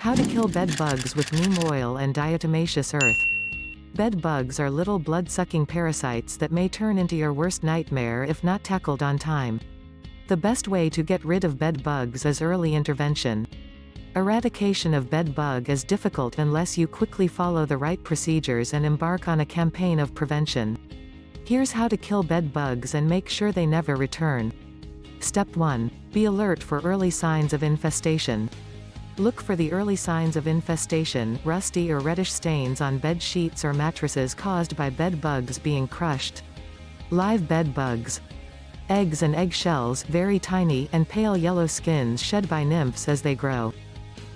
How to kill bed bugs with neem oil and diatomaceous earth. Bed bugs are little blood-sucking parasites that may turn into your worst nightmare if not tackled on time. The best way to get rid of bed bugs is early intervention. Eradication of bed bug is difficult unless you quickly follow the right procedures and embark on a campaign of prevention. Here's how to kill bed bugs and make sure they never return. Step 1. Be alert for early signs of infestation. Look for the early signs of infestation, rusty or reddish stains on bed sheets or mattresses caused by bed bugs being crushed. Live bed bugs. Eggs and egg shells, very tiny, and pale yellow skins shed by nymphs as they grow.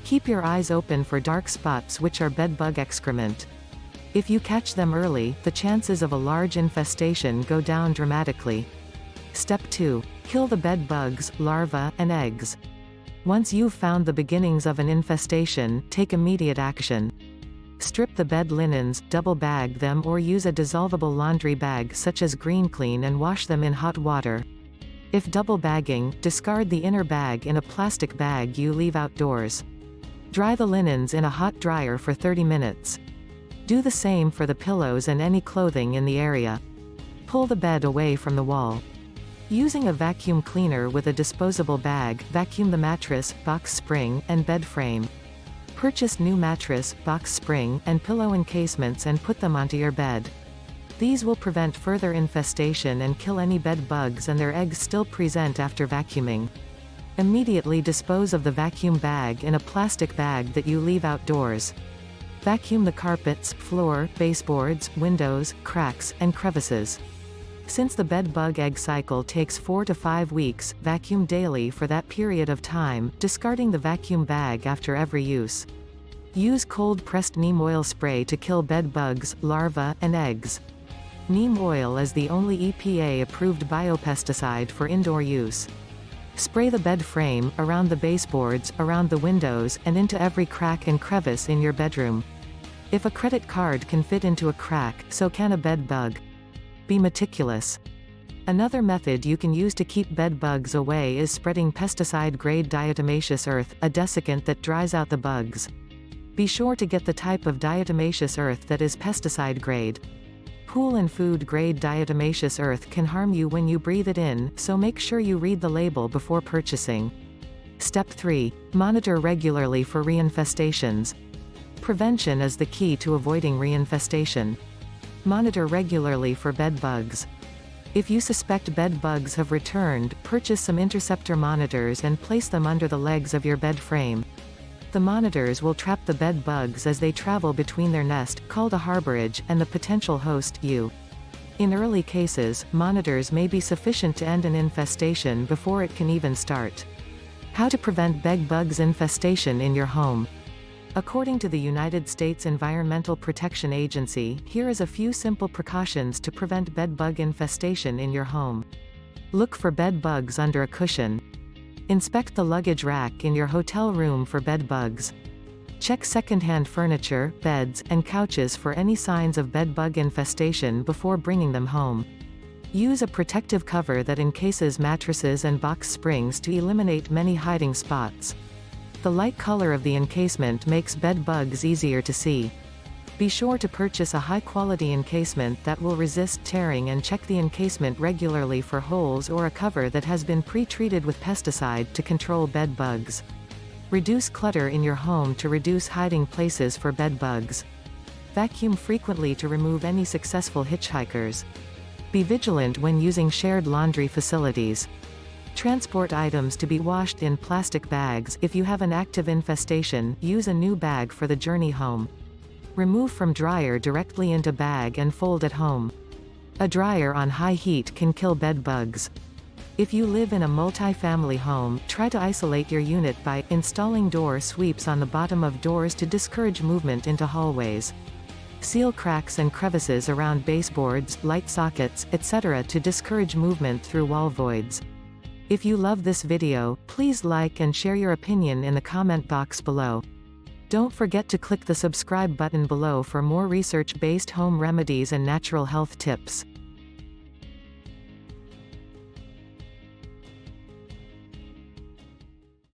Keep your eyes open for dark spots which are bed bug excrement. If you catch them early, the chances of a large infestation go down dramatically. Step 2. Kill the bed bugs, larvae, and eggs. Once you've found the beginnings of an infestation, take immediate action. Strip the bed linens, double bag them or use a dissolvable laundry bag such as Green Clean and wash them in hot water. If double bagging, discard the inner bag in a plastic bag you leave outdoors. Dry the linens in a hot dryer for 30 minutes. Do the same for the pillows and any clothing in the area. Pull the bed away from the wall. Using a vacuum cleaner with a disposable bag, vacuum the mattress, box spring, and bed frame. Purchase new mattress, box spring, and pillow encasements and put them onto your bed. These will prevent further infestation and kill any bed bugs and their eggs still present after vacuuming. Immediately dispose of the vacuum bag in a plastic bag that you leave outdoors. Vacuum the carpets, floor, baseboards, windows, cracks, and crevices. Since the bed bug egg cycle takes 4 to 5 weeks, vacuum daily for that period of time, discarding the vacuum bag after every use. Use cold-pressed neem oil spray to kill bed bugs, larvae, and eggs. Neem oil is the only EPA-approved biopesticide for indoor use. Spray the bed frame, around the baseboards, around the windows, and into every crack and crevice in your bedroom. If a credit card can fit into a crack, so can a bed bug. Be meticulous. Another method you can use to keep bed bugs away is spreading pesticide-grade diatomaceous earth, a desiccant that dries out the bugs. Be sure to get the type of diatomaceous earth that is pesticide-grade. Pool and food-grade diatomaceous earth can harm you when you breathe it in, so make sure you read the label before purchasing. Step 3. Monitor regularly for reinfestations. Prevention is the key to avoiding reinfestation. Monitor regularly for bed bugs. If you suspect bed bugs have returned, purchase some interceptor monitors and place them under the legs of your bed frame. The monitors will trap the bed bugs as they travel between their nest, called a harborage, and the potential host, you. In early cases, monitors may be sufficient to end an infestation before it can even start. How to prevent bed bugs infestation in your home. According to the United States Environmental Protection Agency, here is a few simple precautions to prevent bed bug infestation in your home. Look for bed bugs under a cushion. Inspect the luggage rack in your hotel room for bed bugs. Check secondhand furniture, beds, and couches for any signs of bed bug infestation before bringing them home. Use a protective cover that encases mattresses and box springs to eliminate many hiding spots. The light color of the encasement makes bed bugs easier to see. Be sure to purchase a high-quality encasement that will resist tearing and check the encasement regularly for holes or a cover that has been pre-treated with pesticide to control bed bugs. Reduce clutter in your home to reduce hiding places for bed bugs. Vacuum frequently to remove any successful hitchhikers. Be vigilant when using shared laundry facilities. Transport items to be washed in plastic bags. If you have an active infestation, use a new bag for the journey home. Remove from dryer directly into bag and fold at home. A dryer on high heat can kill bed bugs. If you live in a multi-family home, try to isolate your unit by installing door sweeps on the bottom of doors to discourage movement into hallways. Seal cracks and crevices around baseboards, light sockets, etc. to discourage movement through wall voids. If you love this video, please like and share your opinion in the comment box below. Don't forget to click the subscribe button below for more research-based home remedies and natural health tips.